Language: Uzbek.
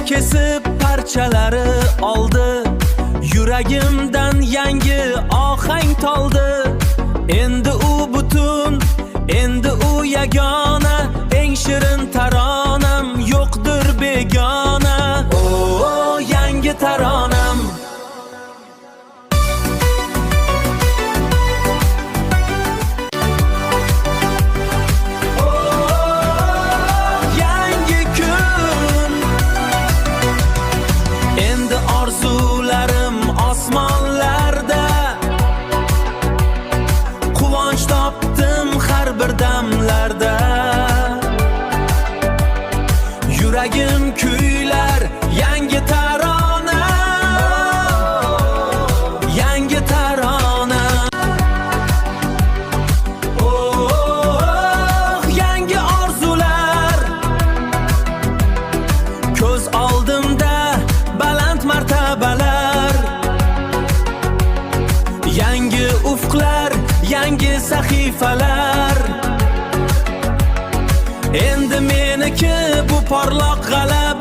kesib parchalari oldi. Yuragimdan yangi ohang toldi. Endi u butun, endi u yagona, eng shirin taronam yo'qdir begona. O yangi taronam. Yangi kun. Endi orzularim osmonlarda. Quvonch topdim har bir damlarda. Yuragim kuylar yangi tarona. Yangi tarona. Yangi orzular. Ko'z oldimda baland martabalar. Yangi ufqlar, yangi sahifalar. Endi meniki bu porloq g'alab.